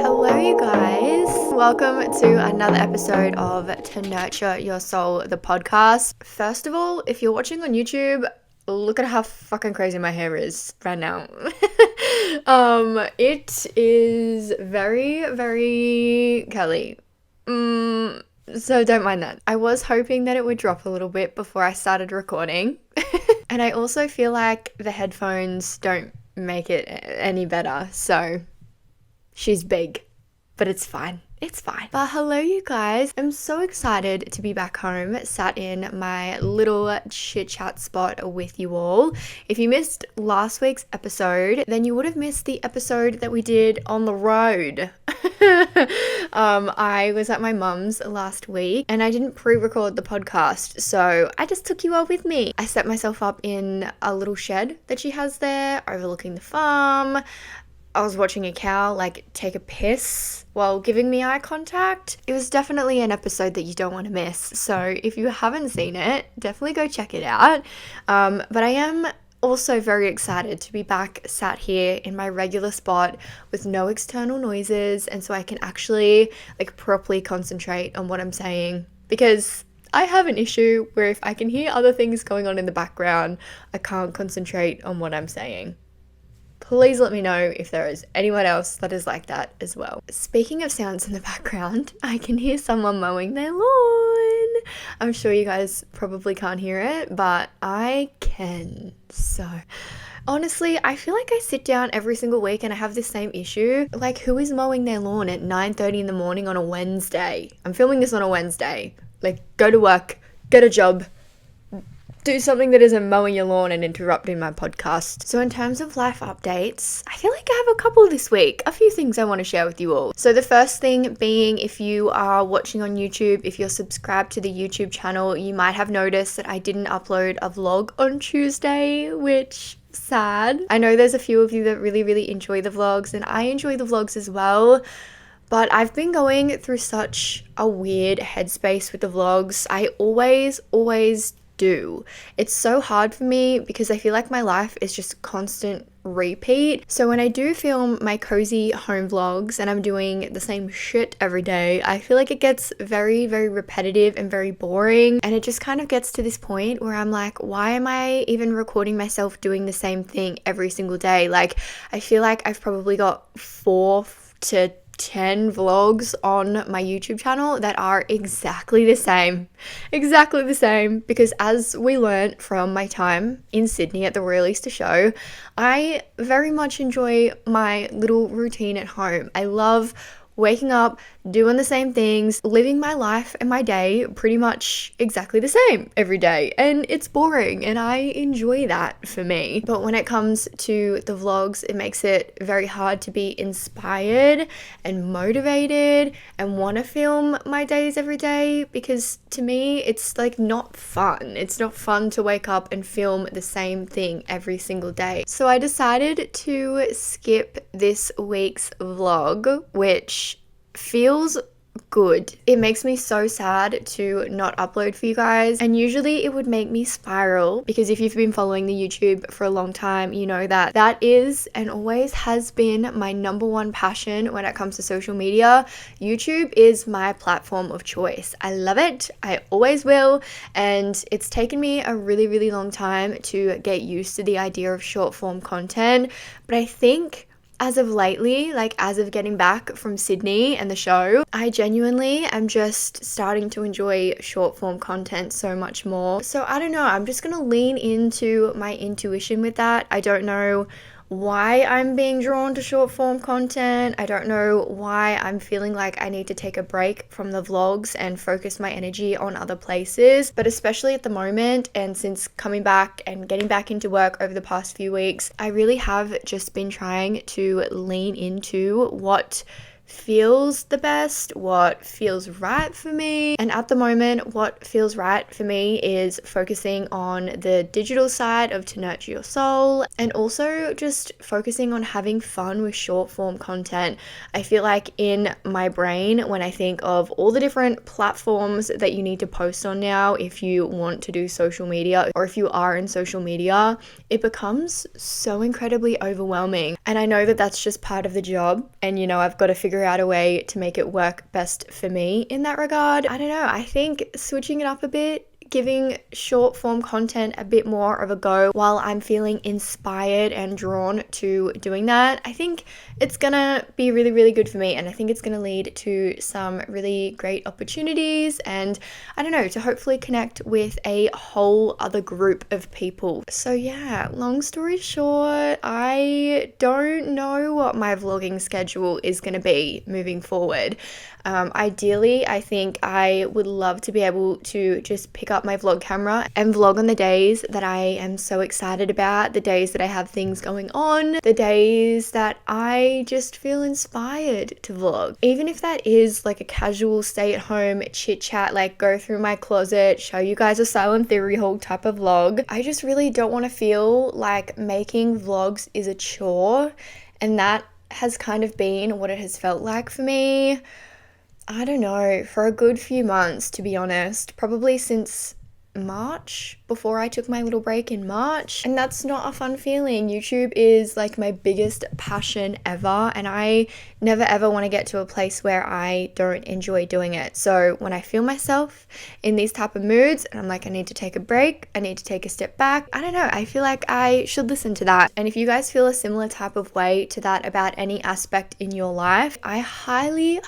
Hello, you guys. Welcome to another episode of To Nurture Your Soul, the podcast. First of all, if you're watching on YouTube, look at how fucking crazy my hair is right now. It is very, very curly. So don't mind that. I was hoping that it would drop a little bit before I started recording. And I also feel like the headphones don't make it any better. So she's big, but it's fine. It's fine. But hello, you guys. I'm so excited to be back home, sat in my little chit chat spot with you all. If you missed last week's episode, then you would have missed the episode that we did on the road. I was at my mum's last week and I didn't pre-record the podcast, so I just took you all with me. I set myself up in a little shed that she has there overlooking the farm. I was watching a cow take a piss while giving me eye contact. It was definitely an episode that you don't want to miss. So if you haven't seen it, definitely go check it out. But I am also very excited to be back sat here in my regular spot with no external noises, and so I can actually properly concentrate on what I'm saying, because I have an issue where if I can hear other things going on in the background, I can't concentrate on what I'm saying. Please let me know if there is anyone else that is like that as well. Speaking of sounds in the background, I can hear someone mowing their lawn. I'm sure you guys probably can't hear it, but I can. So honestly, I feel like I sit down every single week and I have the same issue. Who is mowing their lawn at 9:30 in the morning on a Wednesday? I'm filming this on a Wednesday. Go to work, get a job, do something that isn't mowing your lawn and interrupting my podcast. So in terms of life updates, I feel like I have a couple this week. A few things I want to share with you all. So the first thing being, if you are watching on YouTube, if you're subscribed to the YouTube channel, you might have noticed that I didn't upload a vlog on Tuesday, which sad. I know there's a few of you that really enjoy the vlogs, and I enjoy the vlogs as well. But I've been going through such a weird headspace with the vlogs. I always do. It's so hard for me because I feel like my life is just constant repeat. So when I do film my cozy home vlogs and I'm doing the same shit every day, I feel like it gets very repetitive and very boring, and it just kind of gets to this point where I'm like, why am I even recording myself doing the same thing every single day? I feel like I've probably got 4 to 10 vlogs on my YouTube channel that are exactly the same, because as we learned from my time in Sydney at the Royal Easter Show, I very much enjoy my little routine at home. I love waking up, doing the same things, living my life and my day pretty much exactly the same every day, and it's boring and I enjoy that for me. But when it comes to the vlogs, it makes it very hard to be inspired and motivated and want to film my days every day, because to me it's not fun. It's not fun to wake up and film the same thing every single day. So I decided to skip this week's vlog, which feels good. It makes me so sad to not upload for you guys, and usually it would make me spiral, because if you've been following the YouTube for a long time, you know that that is and always has been my number one passion when it comes to social media. YouTube is my platform of choice. I love it. I always will, and it's taken me a really long time to get used to the idea of short form content, but I think as of lately, as of getting back from Sydney and the show, I genuinely am just starting to enjoy short form content so much more. So I don't know, I'm just gonna lean into my intuition with that. I don't know why I'm being drawn to short form content. I don't know why I'm feeling like I need to take a break from the vlogs and focus my energy on other places. But especially at the moment, and since coming back and getting back into work over the past few weeks, I really have just been trying to lean into what feels the best, what feels right for me. And at the moment, what feels right for me is focusing on the digital side of To Nurture Your Soul, and also just focusing on having fun with short form content. I feel like in my brain, when I think of all the different platforms that you need to post on now if you want to do social media, or if you are in social media, it becomes so incredibly overwhelming. And I know that that's just part of the job, and I've got to figure figure out a way to make it work best for me in that regard. I don't know, I think switching it up a bit, giving short form content a bit more of a go while I'm feeling inspired and drawn to doing that, I think it's gonna be really, really good for me, and I think it's gonna lead to some really great opportunities and I don't know, to hopefully connect with a whole other group of people. So yeah, long story short, I don't know what my vlogging schedule is gonna be moving forward. Ideally, I think I would love to be able to just pick up my vlog camera and vlog on the days that I am so excited about, the days that I have things going on, the days that I just feel inspired to vlog. Even if that is like a casual stay-at-home chit-chat, like go through my closet, show you guys a silent theory haul type of vlog. I just really don't want to feel like making vlogs is a chore, and that has kind of been what it has felt like for me. I don't know, for a good few months, to be honest, probably since March, before I took my little break in March, and that's not a fun feeling. YouTube is like my biggest passion ever, and I never ever want to get to a place where I don't enjoy doing it. So when I feel myself in these type of moods and I'm like, I need to take a break, I need to take a step back, I don't know, I feel like I should listen to that. And if you guys feel a similar type of way to that about any aspect in your life, I highly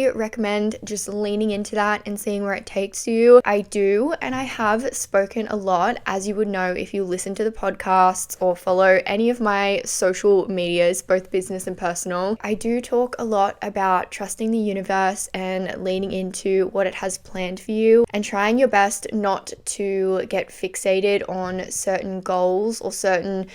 recommend just leaning into that and seeing where it takes you. I do, and I have spoken a lot, as you would know if you listen to the podcasts or follow any of my social medias, both business and personal. I do talk a lot about trusting the universe and leaning into what it has planned for you, and trying your best not to get fixated on certain goals or certain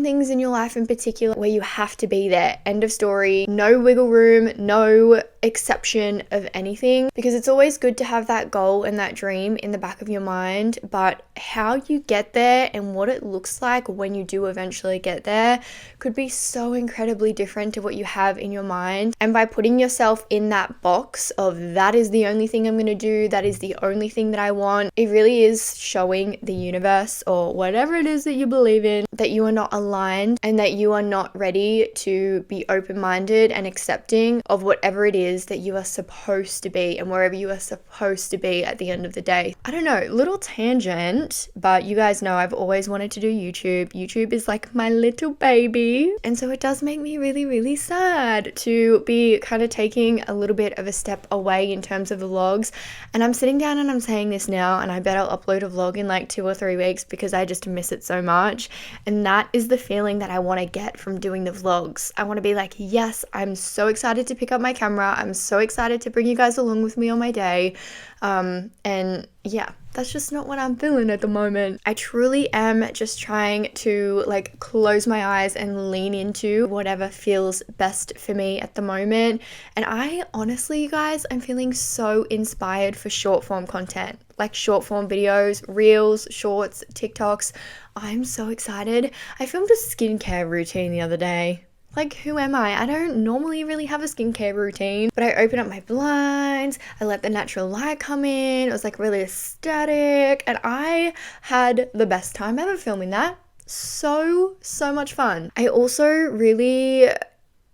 things in your life in particular where you have to be there. End of story. No wiggle room, no exception of anything, because it's always good to have that goal and that dream in the back of your mind, but how you get there and what it looks like when you do eventually get there could be so incredibly different to what you have in your mind. And by putting yourself in that box of that is the only thing I'm going to do, that is the only thing that I want, it really is showing the universe or whatever it is that you believe in that you are not aligned and that you are not ready to be open-minded and accepting of whatever it is that you are supposed to be and wherever you are supposed to be at the end of the day. I don't know, little tangent, but you guys know I've always wanted to do YouTube. YouTube is like my little baby, and so it does make me really sad to be kind of taking a little bit of a step away in terms of the vlogs. And I'm sitting down and I'm saying this now, and I bet I'll upload a vlog in like 2 or 3 weeks because I just miss it so much. And that is the feeling that I want to get from doing the vlogs. I want to be like, yes, I'm so excited to pick up my camera. I'm so excited to bring you guys along with me on my day. And yeah, that's just not what I'm feeling at the moment. I truly am just trying to like close my eyes and lean into whatever feels best for me at the moment. And I honestly, you guys, I'm feeling so inspired for short form content, like short form videos, reels, shorts, TikToks. I'm so excited. I filmed a skincare routine the other day. Like, who am I? I don't normally really have a skincare routine, but I opened up my blinds, I let the natural light come in, it was like really aesthetic, and I had the best time ever filming that. So much fun. I also really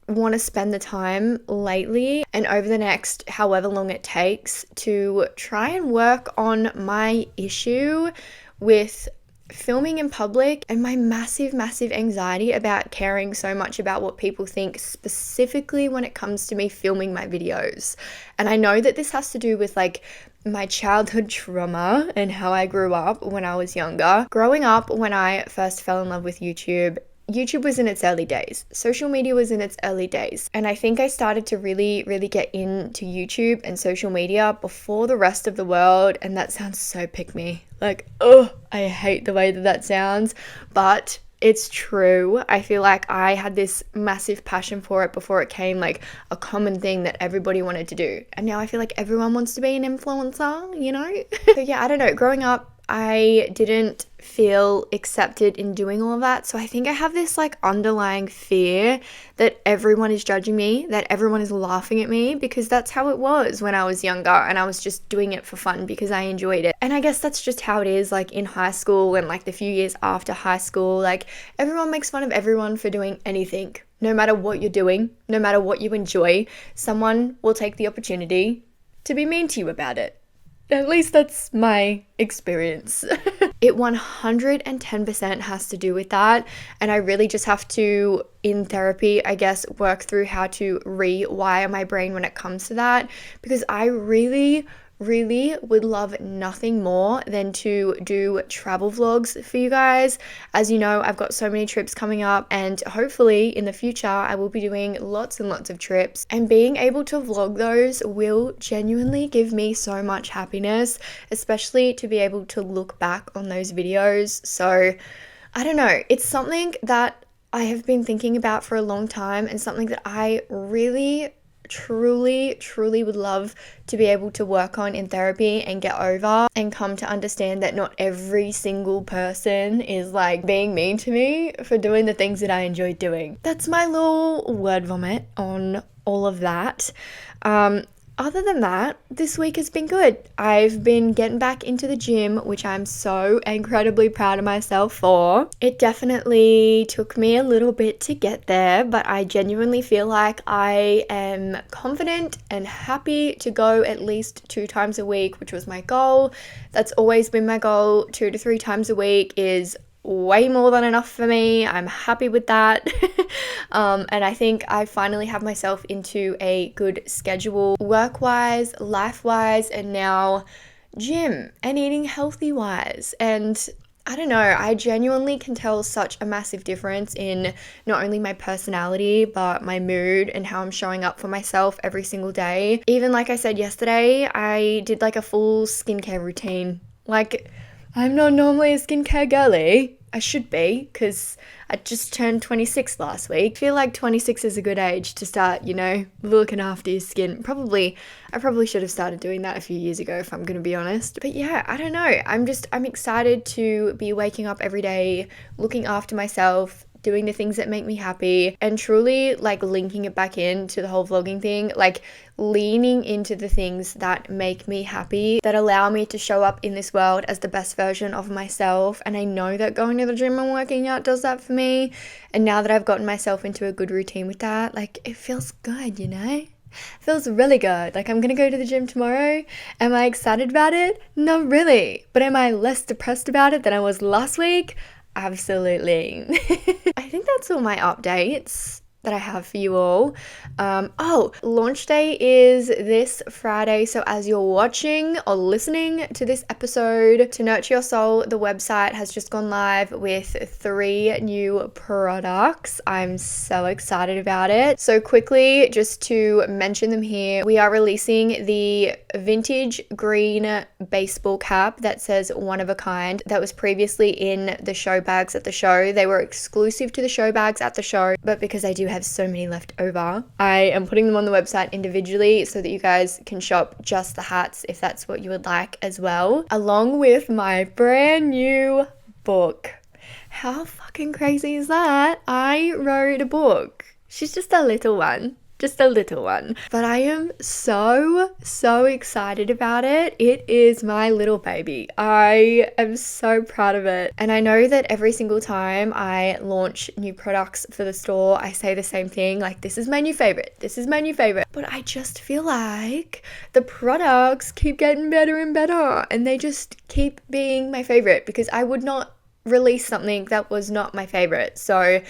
want to spend the time lately and over the next however long it takes to try and work on my issue with filming in public and my massive anxiety about caring so much about what people think, specifically when it comes to me filming my videos. And I know that this has to do with like my childhood trauma and how I grew up when I was younger. Growing up, when I first fell in love with YouTube was in its early days. Social media was in its early days. And I think I started to really get into YouTube and social media before the rest of the world. And that sounds so pick me. Like, oh, I hate the way that sounds, but it's true. I feel like I had this massive passion for it before it came like a common thing that everybody wanted to do. And now I feel like everyone wants to be an influencer, you know? So yeah, I don't know. Growing up, I didn't feel accepted in doing all of that. So I think I have this like underlying fear that everyone is judging me, that everyone is laughing at me, because that's how it was when I was younger and I was just doing it for fun because I enjoyed it. And I guess that's just how it is like in high school and like the few years after high school, like everyone makes fun of everyone for doing anything. no matter what you're doing, no matter what you enjoy, someone will take the opportunity to be mean to you about it. At least that's my experience. It 110% has to do with that. And I really just have to, in therapy, I guess, work through how to rewire my brain when it comes to that. Because I really would love nothing more than to do travel vlogs for you guys. As you know, I've got so many trips coming up, and hopefully in the future I will be doing lots and lots of trips, and being able to vlog those will genuinely give me so much happiness, especially to be able to look back on those videos. So I don't know, it's something that I have been thinking about for a long time, and something that I really truly would love to be able to work on in therapy and get over, and come to understand that not every single person is like being mean to me for doing the things that I enjoy doing. That's my little word vomit on all of that. Other than that, this week has been good. I've been getting back into the gym, which I'm so incredibly proud of myself for. It definitely took me a little bit to get there, but I genuinely feel like I am confident and happy to go at least 2 times a week, which was my goal. That's always been my goal. 2 to 3 times a week is way more than enough for me. I'm happy with that. And I think I finally have myself into a good schedule, work-wise, life-wise, and now gym and eating healthy-wise. And I don't know, I genuinely can tell such a massive difference in not only my personality, but my mood and how I'm showing up for myself every single day. Even like I said yesterday, I did like a full skincare routine. Like, I'm not normally a skincare girly. I should be, because I just turned 26 last week. I feel like 26 is a good age to start, you know, looking after your skin. I probably should have started doing that a few years ago, if I'm going to be honest. But yeah, I don't know. I'm excited to be waking up every day, looking after myself, doing the things that make me happy, and truly like linking it back into the whole vlogging thing, like leaning into the things that make me happy, that allow me to show up in this world as the best version of myself. And I know that going to the gym and working out does that for me. And now that I've gotten myself into a good routine with that, like it feels good, you know? Feels really good. Like, I'm gonna go to the gym tomorrow. Am I excited about it? Not really. But am I less depressed about it than I was last week? Absolutely. I think that's all my updates that I have for you all. Launch day is this Friday. So as you're watching or listening to this episode, To Nurture Your Soul, the website has just gone live with 3 new products. I'm so excited about it. So quickly, just to mention them here, we are releasing the vintage green baseball cap that says one of a kind, that was previously in the show bags at the show. They were exclusive to the show bags at the show, but because I do have so many left over, I am putting them on the website individually so that you guys can shop just the hats if that's what you would like as well, along with my brand new book. How fucking crazy is that? I wrote a book. She's just a little one. But I am so excited about it. It is my little baby. I am so proud of it. And I know that every single time I launch new products for the store, I say the same thing, like, this is my new favorite. But I just feel like the products keep getting better and better, and they just keep being my favorite, because I would not release something that was not my favorite. So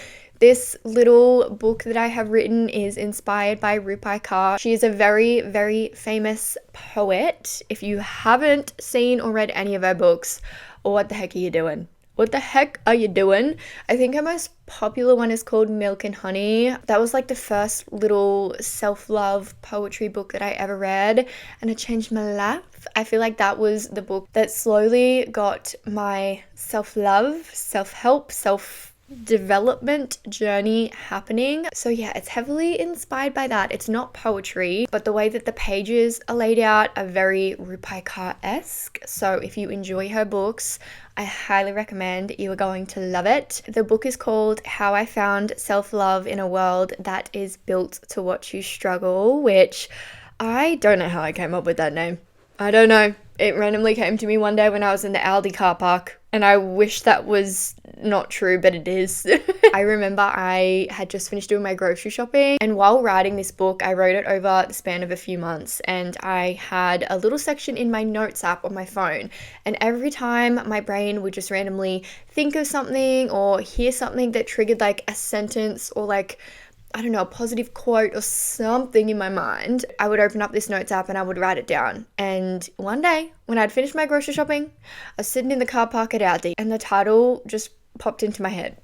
this little book that I have written is inspired by Rupai Kaur. She is a very famous poet. If you haven't seen or read any of her books, what the heck are you doing? I think her most popular one is called Milk and Honey. That was like the first little self-love poetry book that I ever read, and it changed my life. I feel like that was the book that slowly got my self-love, self-help, self-development journey happening. So yeah, it's heavily inspired by that. It's not poetry, but the way that the pages are laid out are very Rupai Kaur-esque. So if you enjoy her books, I highly recommend. You are going to love it. The book is called How I Found Self-Love in a World That Is Built to Watch You Struggle, which I don't know how I came up with that name. I don't know. It randomly came to me one day when I was in the Aldi car park, and I wish that was not true, but it is. I remember I had just finished doing my grocery shopping, and while writing this book, I wrote it over the span of a few months, and I had a little section in my notes app on my phone, and every time my brain would just randomly think of something or hear something that triggered like a sentence or like, I don't know, a positive quote or something in my mind, I would open up this notes app and I would write it down. And one day, when I'd finished my grocery shopping, I was sitting in the car park at Aldi, and the title just popped into my head.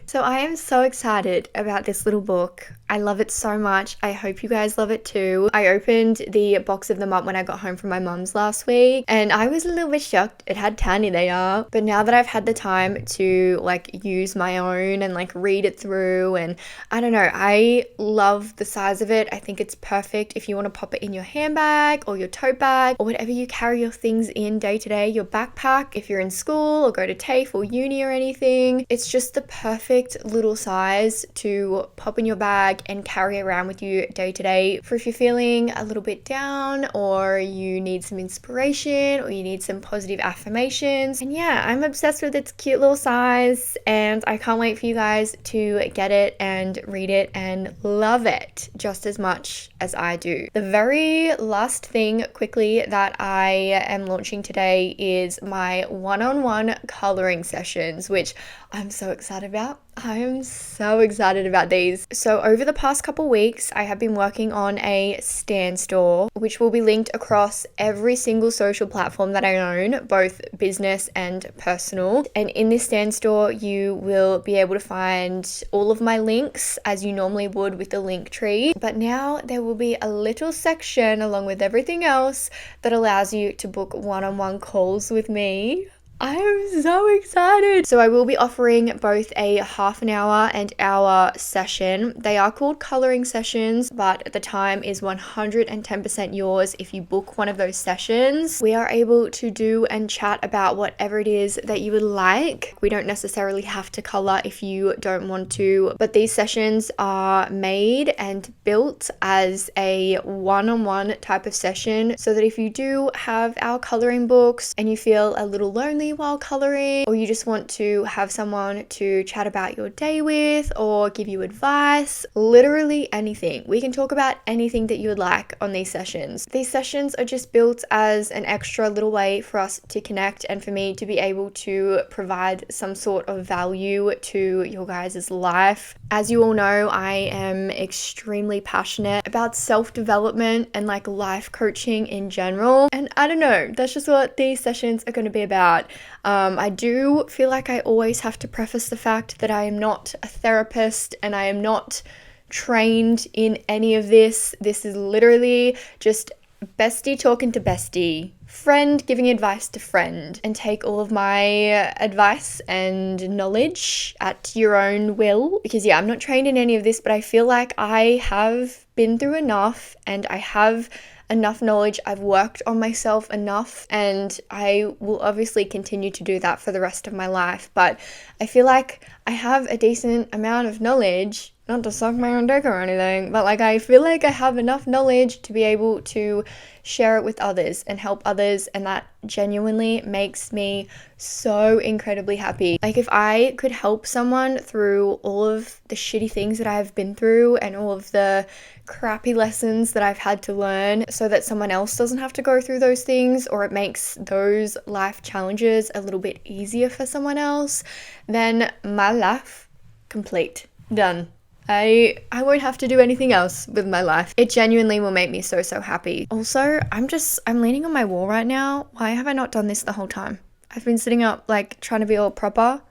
So I am so excited about this little book. I love it so much. I hope you guys love it too. I opened the box of them up when I got home from my mum's last week, and I was a little bit shocked. It had tiny they are, but now that I've had the time to like use my own and like read it through, and I don't know, I love the size of it. I think it's perfect if you want to pop it in your handbag or your tote bag or whatever you carry your things in day to day, your backpack if you're in school or go to TAFE or uni or anything. It's just the perfect little size to pop in your bag and carry around with you day to day for if you're feeling a little bit down or you need some inspiration or you need some positive affirmations. And yeah, I'm obsessed with its cute little size, and I can't wait for you guys to get it and read it and love it just as much as I do. The very last thing quickly that I am launching today is my one-on-one coloring sessions, which I'm so excited about. I am so excited about these. So over the past couple weeks, I have been working on a stand store, which will be linked across every single social platform that I own, both business and personal. And in this stand store, you will be able to find all of my links as you normally would with the link tree. But now there will be a little section along with everything else that allows you to book one-on-one calls with me. I am so excited. So I will be offering both a half an hour and hour session. They are called coloring sessions, but the time is 110% yours if you book one of those sessions. We are able to do and chat about whatever it is that you would like. We don't necessarily have to color if you don't want to, but these sessions are made and built as a one-on-one type of session so that if you do have our coloring books and you feel a little lonely while coloring, or you just want to have someone to chat about your day with or give you advice, literally anything. We can talk about anything that you would like on these sessions. These sessions are just built as an extra little way for us to connect and for me to be able to provide some sort of value to your guys' life. As you all know, I am extremely passionate about self-development and like life coaching in general. And I don't know, that's just what these sessions are going to be about. I do feel like I always have to preface the fact that I am not a therapist and I am not trained in any of this. This is literally just bestie talking to bestie, friend giving advice to friend, and take all of my advice and knowledge at your own will. Because yeah, I'm not trained in any of this, but I feel like I have been through enough and I have enough knowledge. I've worked on myself enough, and I will obviously continue to do that for the rest of my life. But I feel like I have a decent amount of knowledge, not to suck my own dick or anything, but like I feel like I have enough knowledge to be able to share it with others and help others, and that genuinely makes me so incredibly happy. Like if I could help someone through all of the shitty things that I've been through and all of the crappy lessons that I've had to learn so that someone else doesn't have to go through those things, or it makes those life challenges a little bit easier for someone else, then my life complete. Done. I won't have to do anything else with my life. It genuinely will make me so happy. Also, I'm leaning on my wall right now. Why have I not done this the whole time? I've been sitting up like trying to be all proper.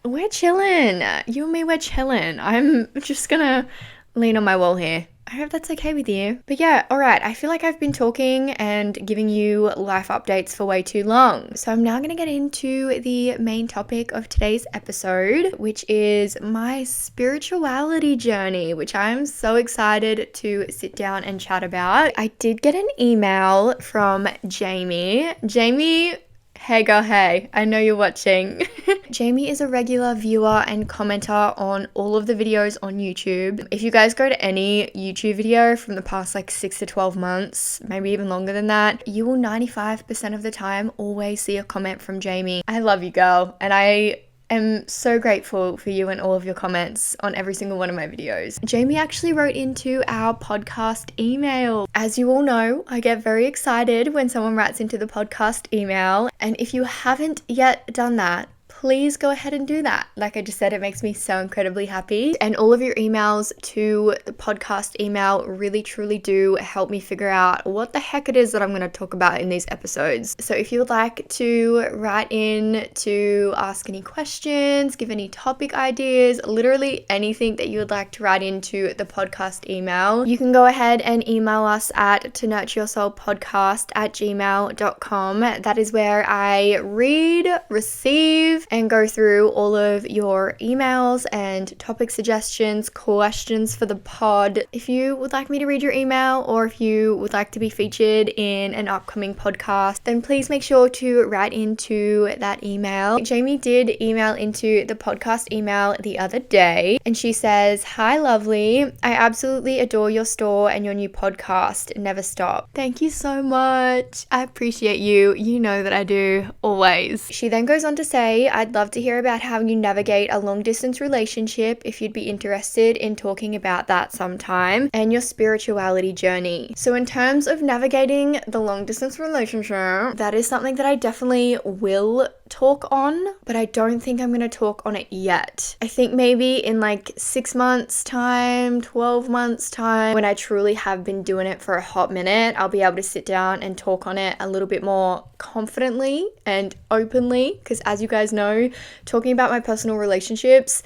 We're chilling. You and me, we're chilling. I'm just gonna lean on my wall here. I hope that's okay with you. But yeah, alright, I feel like I've been talking and giving you life updates for way too long. So I'm now going to get into the main topic of today's episode, which is my spirituality journey, which I'm so excited to sit down and chat about. I did get an email from Jamie. Jamie, Hey girl, hey, I know you're watching. Jamie is a regular viewer and commenter on all of the videos on YouTube. If you guys go to any YouTube video from the past like 6 to 12 months, maybe even longer than that, you will 95% of the time always see a comment from Jamie. I love you, girl, and I am so grateful for you and all of your comments on every single one of my videos. Jamie actually wrote into our podcast email. As you all know, I get very excited when someone writes into the podcast email, and if you haven't yet done that, please go ahead and do that. Like I just said, it makes me so incredibly happy. And all of your emails to the podcast email really truly do help me figure out what the heck it is that I'm going to talk about in these episodes. So if you would like to write in to ask any questions, give any topic ideas, literally anything that you would like to write into the podcast email, you can go ahead and email us at tonurtureyoursoulpodcast@gmail.com. That is where I read, receive, and go through all of your emails and topic suggestions, questions for the pod. If you would like me to read your email, or if you would like to be featured in an upcoming podcast, then please make sure to write into that email. Jamie did email into the podcast email the other day, and she says, "Hi lovely, I absolutely adore your store and your new podcast, Never Stop." Thank you so much. I appreciate you. You know that I do, always. She then goes on to say, "I'd love to hear about how you navigate a long distance relationship, if you'd be interested in talking about that sometime, and your spirituality journey." So in terms of navigating the long distance relationship, that is something that I definitely will talk on, but I don't think I'm going to talk on it yet. I think maybe in like 6 months time, 12 months time, when I truly have been doing it for a hot minute, I'll be able to sit down and talk on it a little bit more confidently and openly, because as you guys know, talking about my personal relationships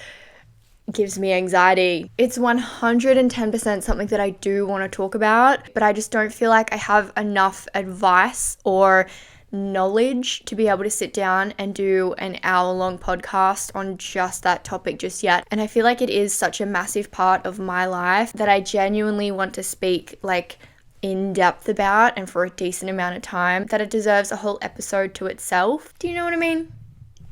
gives me anxiety. It's 110% something that I do want to talk about, but I just don't feel like I have enough advice or knowledge to be able to sit down and do an hour-long podcast on just that topic just yet. And I feel like it is such a massive part of my life that I genuinely want to speak like in depth about, and for a decent amount of time, that it deserves a whole episode to itself. Do you know what I mean?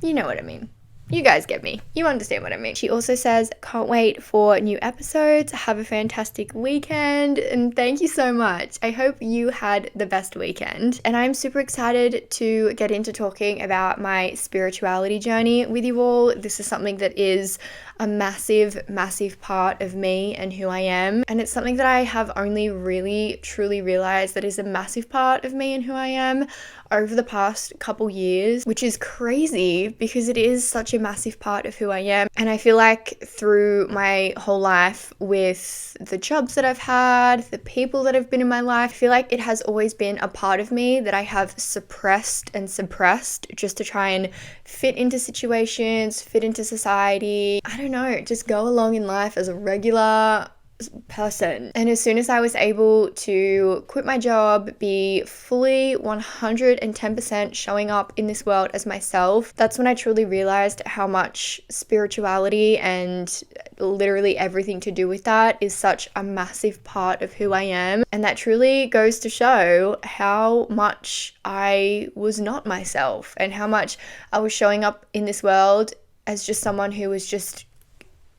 You know what I mean. You guys get me. You understand what I mean. She also says, "Can't wait for new episodes. Have a fantastic weekend." And thank you so much. I hope you had the best weekend. And I'm super excited to get into talking about my spirituality journey with you all. This is something that is a massive, massive part of me and who I am. And it's something that I have only really, truly realized that is a massive part of me and who I am over the past couple years, which is crazy because it is such a massive part of who I am. And I feel like through my whole life, with the jobs that I've had, the people that have been in my life, I feel like it has always been a part of me that I have suppressed just to try and fit into situations, fit into society. I don't know, just go along in life as a regular person. And as soon as I was able to quit my job, be fully 110% showing up in this world as myself, that's when I truly realized how much spirituality and literally everything to do with that is such a massive part of who I am. And that truly goes to show how much I was not myself, and how much I was showing up in this world as just someone who was just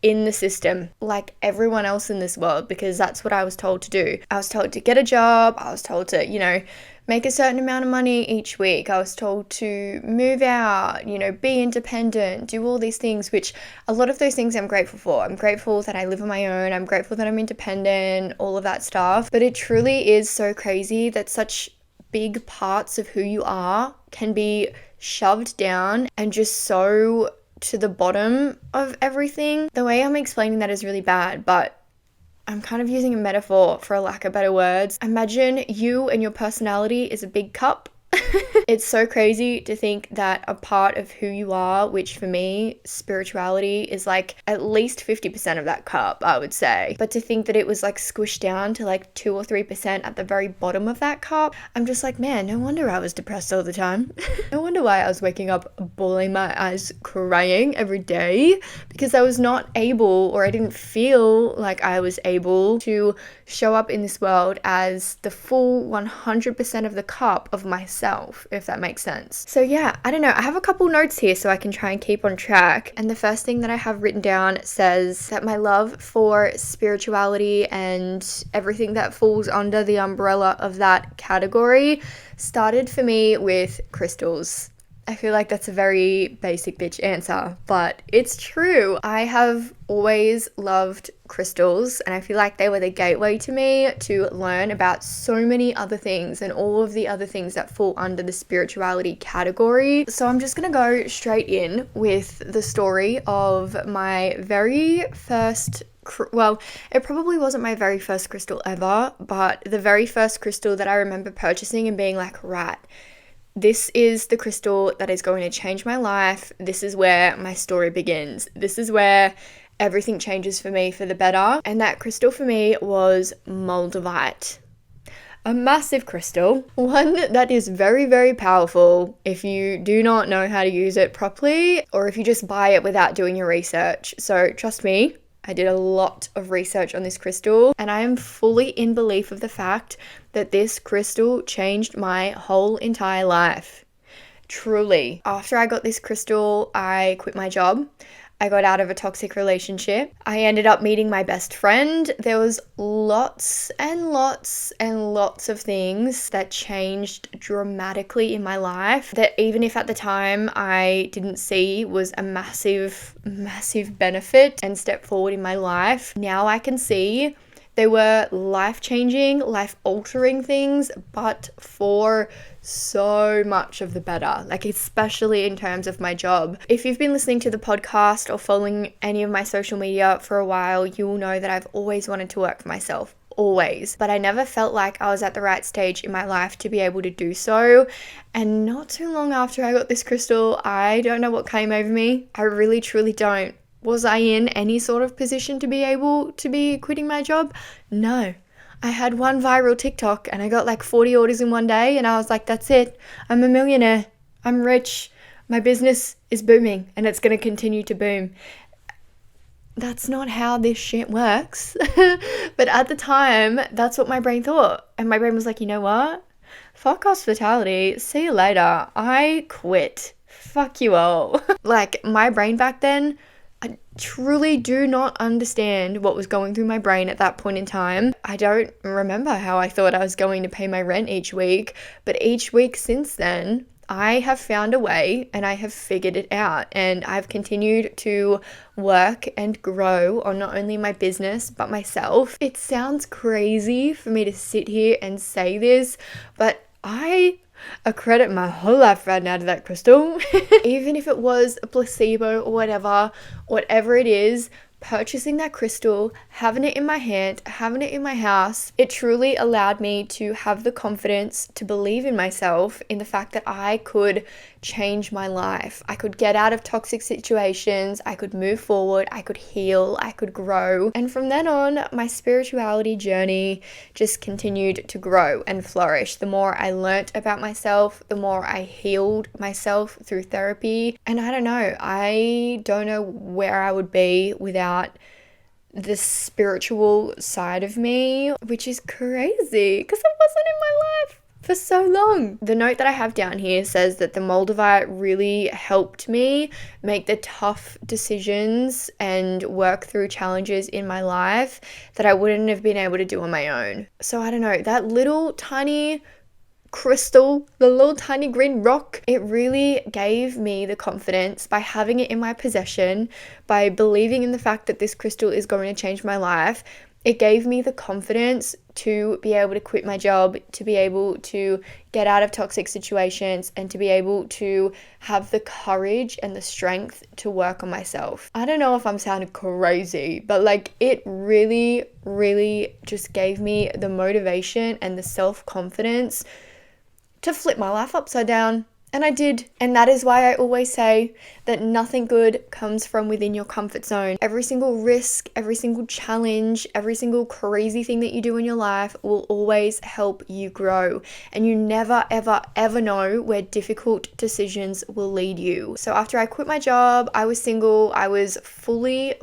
in the system like everyone else in this world, because that's what I was told to do. I was told to get a job. I was told to, make a certain amount of money each week. I was told to move out, be independent, do all these things, which a lot of those things I'm grateful for. I'm grateful that I live on my own. I'm grateful that I'm independent, all of that stuff. But it truly is so crazy that such big parts of who you are can be shoved down and just so to the bottom of everything. The way I'm explaining that is really bad, but I'm kind of using a metaphor for lack of better words. Imagine you and your personality is a big cup. It's so crazy to think that a part of who you are, which for me, spirituality is like at least 50% of that cup, I would say. But to think that it was like squished down to like 2 or 3% at the very bottom of that cup, I'm just like, man, no wonder I was depressed all the time. No wonder why I was waking up bawling my eyes, crying every day, because I was not able, or I didn't feel like I was able to show up in this world as the full 100% of the cup of myself. myself, if that makes sense. So yeah, I don't know. I have a couple notes here so I can try and keep on track. And the first thing that I have written down says that my love for spirituality and everything that falls under the umbrella of that category started for me with crystals. I feel like that's a very basic bitch answer, but it's true. I have always loved crystals, and I feel like they were the gateway to me to learn about so many other things and all of the other things that fall under the spirituality category. So I'm just gonna go straight in with the story of my very first well, it probably wasn't my very first crystal ever, but the very first crystal that I remember purchasing and being like, right, this is the crystal that is going to change my life. This is where my story begins. This is where everything changes for me for the better. And that crystal for me was moldavite. A massive crystal, one that is very, very powerful if you do not know how to use it properly, or if you just buy it without doing your research. So trust me, I did a lot of research on this crystal, and I am fully in belief of the fact that this crystal changed my whole entire life. Truly. After I got this crystal, I quit my job. I got out of a toxic relationship. I ended up meeting my best friend. There was lots and lots and lots of things that changed dramatically in my life that even if at the time I didn't see was a massive, massive benefit and step forward in my life, now I can see they were life-changing, life-altering things, but for so much of the better, like especially in terms of my job. If you've been listening to the podcast or following any of my social media for a while, you will know that I've always wanted to work for myself. Always. But I never felt like I was at the right stage in my life to be able to do so. And not too long after I got this crystal, I don't know what came over me. I really, truly don't. Was I in any sort of position to be able to be quitting my job? No. I had one viral TikTok and I got like 40 orders in one day and I was like, that's it. I'm a millionaire. I'm rich. My business is booming and it's going to continue to boom. That's not how this shit works. But at the time, that's what my brain thought. And my brain was like, you know what? Fuck hospitality. See you later. I quit. Fuck you all. Like my brain back then, I truly do not understand what was going through my brain at that point in time. I don't remember how I thought I was going to pay my rent each week, but each week since then, I have found a way and I have figured it out, and I've continued to work and grow on not only my business but myself. It sounds crazy for me to sit here and say this, but I credit my whole life right now to that crystal. Even if it was a placebo or whatever it is, purchasing that crystal, having it in my hand, having it in my house, it truly allowed me to have the confidence to believe in myself, in the fact that I could change my life. I could get out of toxic situations, I could move forward, I could heal, I could grow. And from then on, my spirituality journey just continued to grow and flourish. The more I learnt about myself, the more I healed myself through therapy. And I don't know where I would be without the spiritual side of me, which is crazy because it wasn't in my life for so long. The note that I have down here says that the moldavite really helped me make the tough decisions and work through challenges in my life that I wouldn't have been able to do on my own. So I don't know, that little tiny crystal, the little tiny green rock, it really gave me the confidence by having it in my possession, by believing in the fact that this crystal is going to change my life. It gave me the confidence to be able to quit my job, to be able to get out of toxic situations, and to be able to have the courage and the strength to work on myself. I don't know if I'm sounding crazy, but like it really, really just gave me the motivation and the self-confidence to flip my life upside down. And I did. And that is why I always say that nothing good comes from within your comfort zone. Every single risk, every single challenge, every single crazy thing that you do in your life will always help you grow. And you never, ever, ever know where difficult decisions will lead you. So after I quit my job, I was single, I was fully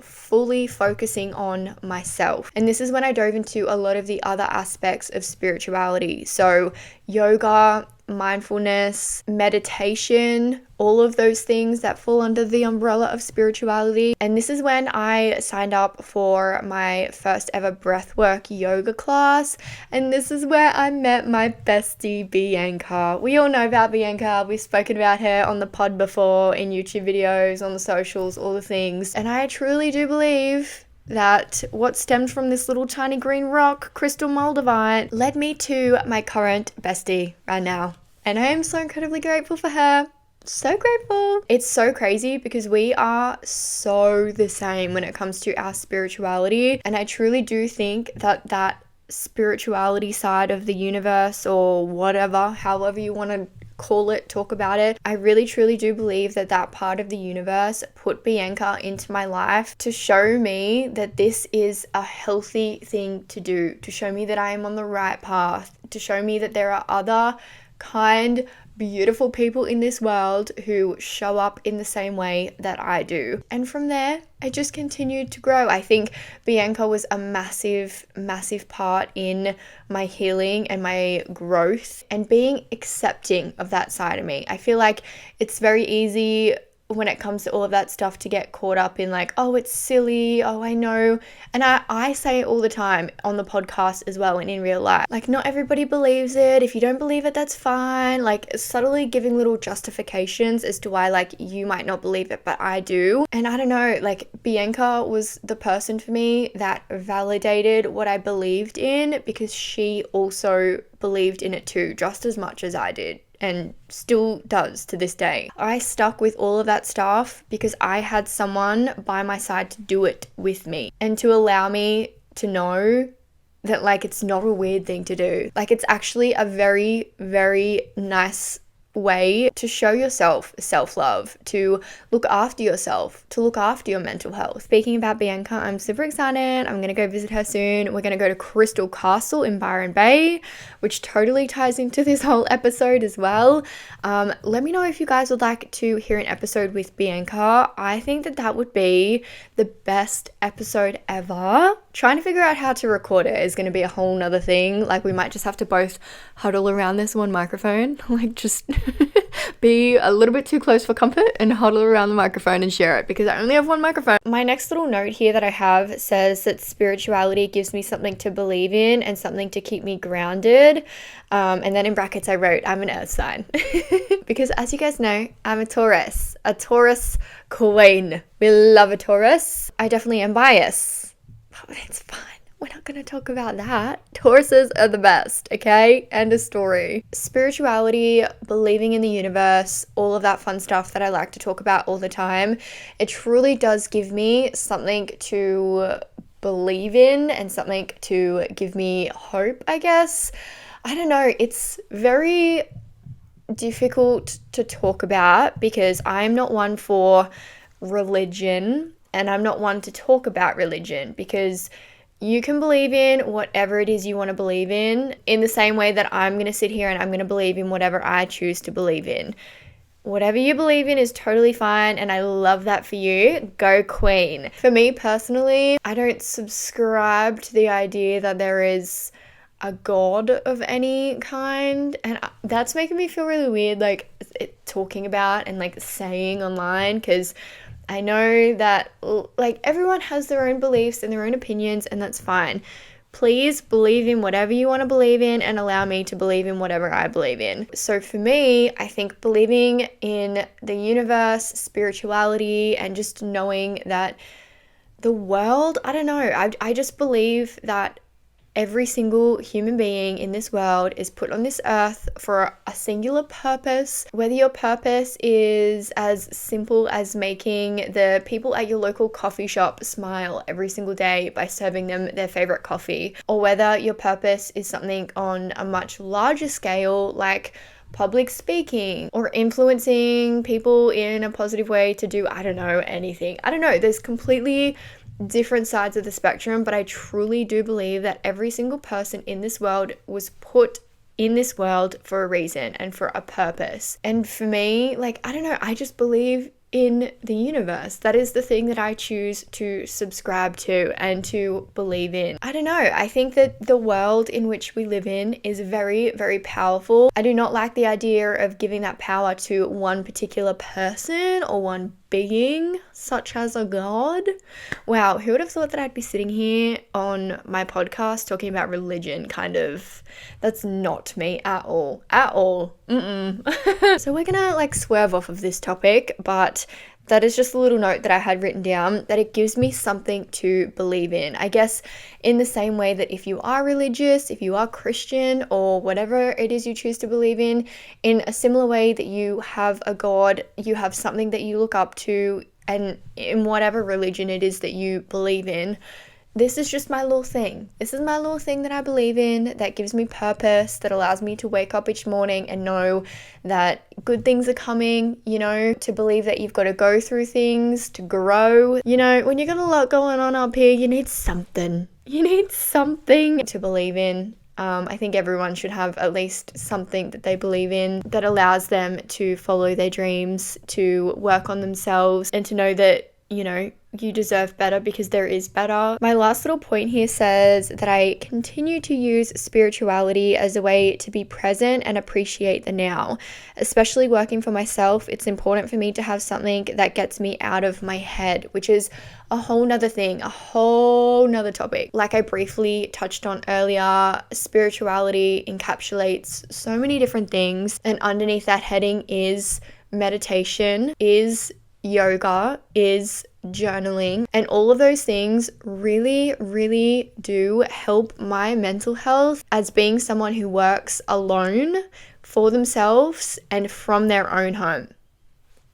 focusing on myself. And this is when I dove into a lot of the other aspects of spirituality. So yoga, mindfulness, meditation, all of those things that fall under the umbrella of spirituality. And this is when I signed up for my first ever breathwork yoga class. And this is where I met my bestie, Bianca. We all know about Bianca. We've spoken about her on the pod before, in YouTube videos, on the socials, all the things. And I truly do believe that what stemmed from this little tiny green rock, crystal moldavite, led me to my current bestie right now. And I am so incredibly grateful for her. So grateful. It's so crazy because we are so the same when it comes to our spirituality. And I truly do think that spirituality side of the universe, or whatever, however you want to call it, talk about it, I really truly do believe that part of the universe put Bianca into my life to show me that this is a healthy thing to do, to show me that I am on the right path, to show me that there are other kind, beautiful people in this world who show up in the same way that I do. And from there, I just continued to grow. I think Bianca was a massive, massive part in my healing and my growth and being accepting of that side of me. I feel like it's very easy when it comes to all of that stuff to get caught up in like, oh, it's silly, oh, I know. And I say it all the time on the podcast as well and in real life. Like, not everybody believes it. If you don't believe it, that's fine. Like, subtly giving little justifications as to why, like, you might not believe it, but I do. And I don't know, like, Bianca was the person for me that validated what I believed in, because she also believed in it too, just as much as I did. And still does to this day. I stuck with all of that stuff because I had someone by my side to do it with me and to allow me to know that, like, it's not a weird thing to do. Like, it's actually a very, very nice way to show yourself self-love, to look after yourself, to look after your mental health. Speaking about Bianca, I'm super excited. I'm gonna go visit her soon. We're gonna go to Crystal Castle in Byron Bay, which totally ties into this whole episode as well. Let me know if you guys would like to hear an episode with Bianca. I think that would be the best episode ever. Trying to figure out how to record it is going to be a whole nother thing. Like, we might just have to both huddle around this one microphone, like just be a little bit too close for comfort and huddle around the microphone and share it, because I only have one microphone. My next little note here that I have says that spirituality gives me something to believe in and something to keep me grounded. And then in brackets I wrote, I'm an earth sign. Because as you guys know, I'm a Taurus queen. We love a Taurus. I definitely am biased. But it's fine. We're not going to talk about that. Tauruses are the best, okay? End of story. Spirituality, believing in the universe, all of that fun stuff that I like to talk about all the time. It truly does give me something to believe in and something to give me hope, I guess. I don't know. It's very difficult to talk about because I'm not one for religion, and I'm not one to talk about religion, because you can believe in whatever it is you want to believe in the same way that I'm going to sit here and I'm going to believe in whatever I choose to believe in. Whatever you believe in is totally fine, and I love that for you. Go queen. For me personally, I don't subscribe to the idea that there is a god of any kind, and that's making me feel really weird, like talking about and like saying online, because I know that like everyone has their own beliefs and their own opinions, and that's fine. Please believe in whatever you want to believe in and allow me to believe in whatever I believe in. So for me, I think believing in the universe, spirituality, and just knowing that the world, I don't know, I just believe that every single human being in this world is put on this earth for a singular purpose. Whether your purpose is as simple as making the people at your local coffee shop smile every single day by serving them their favorite coffee, or whether your purpose is something on a much larger scale, like public speaking or influencing people in a positive way to do, I don't know, anything. I don't know. There's completely different sides of the spectrum, but I truly do believe that every single person in this world was put in this world for a reason and for a purpose. And for me, like, I don't know, I just believe in the universe. That is the thing that I choose to subscribe to and to believe in. I don't know. I think that the world in which we live in is very, very powerful. I do not like the idea of giving that power to one particular person or one being, such as a god. Wow, who would have thought that I'd be sitting here on my podcast talking about religion, kind of? That's not me at all. At all. So we're gonna like swerve off of this topic, but that is just a little note that I had written down, that it gives me something to believe in. I guess in the same way that if you are religious, if you are Christian, or whatever it is you choose to believe in a similar way that you have a God, you have something that you look up to, and in whatever religion it is that you believe in, this is just my little thing. This is my little thing that I believe in, that gives me purpose, that allows me to wake up each morning and know that good things are coming, you know, to believe that you've got to go through things, to grow. You know, when you got a lot going on up here, you need something. You need something to believe in. I think everyone should have at least something that they believe in that allows them to follow their dreams, to work on themselves, and to know that, you know, you deserve better because there is better. My last little point here says that I continue to use spirituality as a way to be present and appreciate the now. Especially working for myself, it's important for me to have something that gets me out of my head, which is a whole nother thing, a whole nother topic. Like I briefly touched on earlier, spirituality encapsulates so many different things, and underneath that heading is meditation, is yoga, is journaling, and all of those things really, really do help my mental health as being someone who works alone for themselves and from their own home.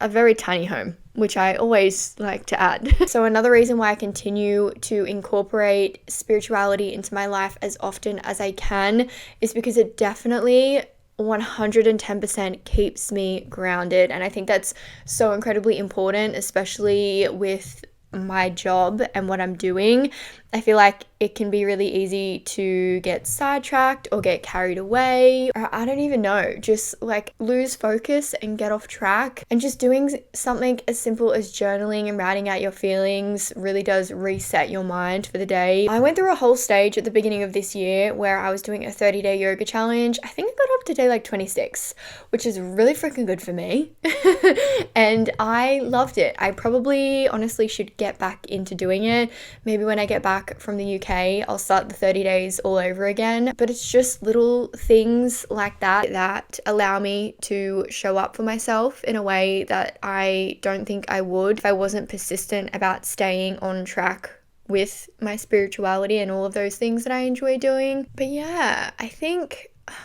A very tiny home, which I always like to add. So another reason why I continue to incorporate spirituality into my life as often as I can is because it definitely 110% keeps me grounded, and I think that's so incredibly important, especially with my job and what I'm doing. I feel like it can be really easy to get sidetracked or get carried away, or I don't even know, just like lose focus and get off track. And just doing something as simple as journaling and writing out your feelings really does reset your mind for the day. I went through a whole stage at the beginning of this year where I was doing a 30-day yoga challenge. I think I got up to day like 26, which is really freaking good for me. And I loved it. I probably honestly should get back into doing it. Maybe when I get back from the UK, I'll start the 30 days all over again. But it's just little things like that that allow me to show up for myself in a way that I don't think I would if I wasn't persistent about staying on track with my spirituality and all of those things that I enjoy doing. But yeah,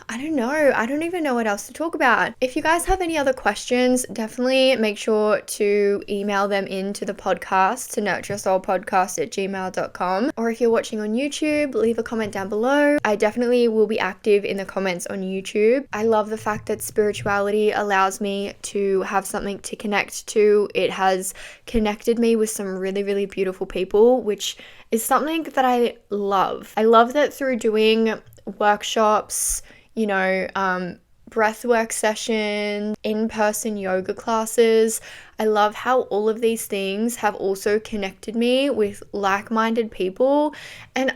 I don't know. I don't even know what else to talk about. If you guys have any other questions, definitely make sure to email them into the podcast to nurturesoulpodcast@gmail.com. Or if you're watching on YouTube, leave a comment down below. I definitely will be active in the comments on YouTube. I love the fact that spirituality allows me to have something to connect to. It has connected me with some really, really beautiful people, which is something that I love. I love that through doing workshops, you know, breathwork sessions, in-person yoga classes. I love how all of these things have also connected me with like-minded people, and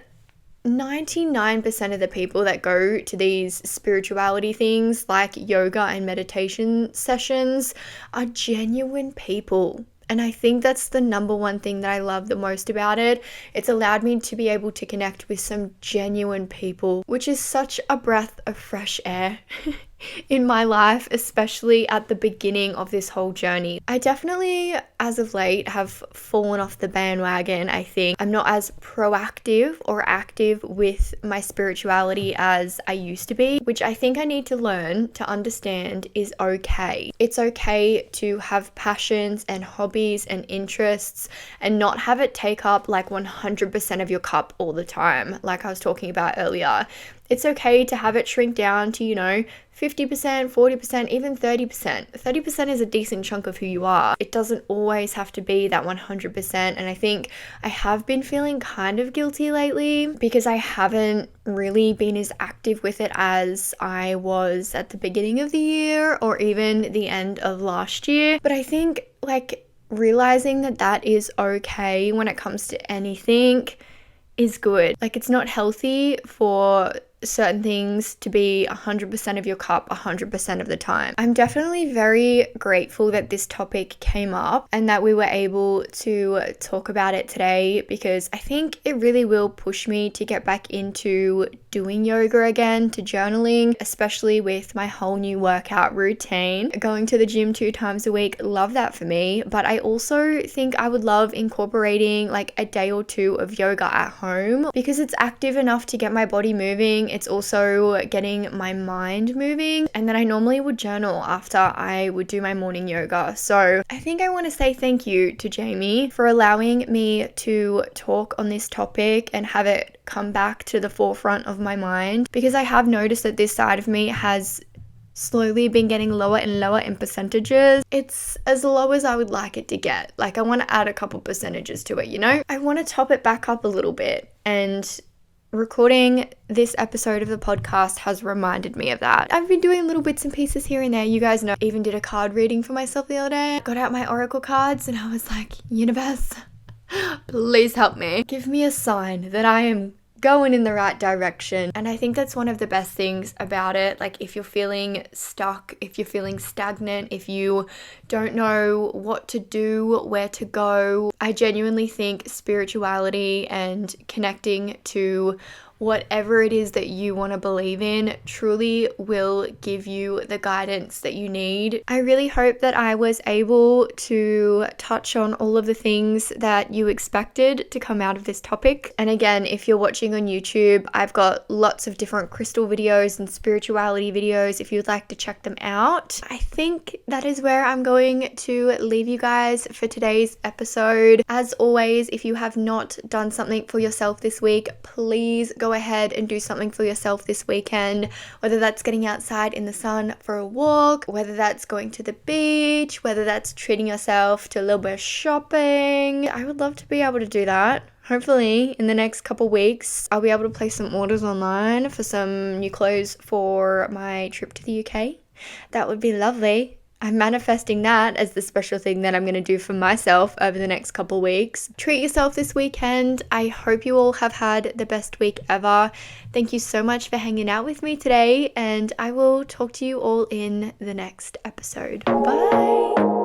99% of the people that go to these spirituality things like yoga and meditation sessions are genuine people. And I think that's the number one thing that I love the most about it. It's allowed me to be able to connect with some genuine people, which is such a breath of fresh air in my life, especially at the beginning of this whole journey. I definitely, as of late, have fallen off the bandwagon, I think. I'm not as proactive or active with my spirituality as I used to be, which I think I need to learn to understand is okay. It's okay to have passions and hobbies and interests and not have it take up like 100% of your cup all the time, like I was talking about earlier. It's okay to have it shrink down to, you know, 50%, 40%, even 30%. 30% is a decent chunk of who you are. It doesn't always have to be that 100%. And I think I have been feeling kind of guilty lately because I haven't really been as active with it as I was at the beginning of the year or even the end of last year. But I think like realizing that that is okay when it comes to anything is good. Like, it's not healthy for certain things to be 100% of your cup 100% of the time. I'm definitely very grateful that this topic came up and that we were able to talk about it today, because I think it really will push me to get back into doing yoga again, to journaling, especially with my whole new workout routine. Going to the gym 2 times a week, love that for me, but I also think I would love incorporating like a day or 2 of yoga at home, because it's active enough to get my body moving. It's also getting my mind moving. And then I normally would journal after I would do my morning yoga. So I think I want to say thank you to Jamie for allowing me to talk on this topic and have it come back to the forefront of my mind, because I have noticed that this side of me has slowly been getting lower and lower in percentages. It's as low as I would like it to get. Like, I want to add a couple percentages to it, you know? I want to top it back up a little bit, and recording this episode of the podcast has reminded me of that. I've been doing little bits and pieces here and there. You guys know, even did a card reading for myself the other day. Got out my oracle cards and I was like, universe, please help me. Give me a sign that I am going in the right direction. And I think that's one of the best things about it. Like, if you're feeling stuck, if you're feeling stagnant, if you don't know what to do, where to go, I genuinely think spirituality and connecting to whatever it is that you want to believe in truly will give you the guidance that you need. I really hope that I was able to touch on all of the things that you expected to come out of this topic. And again, if you're watching on YouTube, I've got lots of different crystal videos and spirituality videos if you'd like to check them out. I think that is where I'm going to leave you guys for today's episode. As always, if you have not done something for yourself this week, please go ahead and do something for yourself this weekend, whether that's getting outside in the sun for a walk, whether that's going to the beach, whether that's treating yourself to a little bit of shopping. I would love to be able to do that. Hopefully in the next couple weeks I'll be able to place some orders online for some new clothes for my trip to the UK. That would be lovely. I'm manifesting that as the special thing that I'm going to do for myself over the next couple weeks. Treat yourself this weekend. I hope you all have had the best week ever. Thank you so much for hanging out with me today, and I will talk to you all in the next episode. Bye!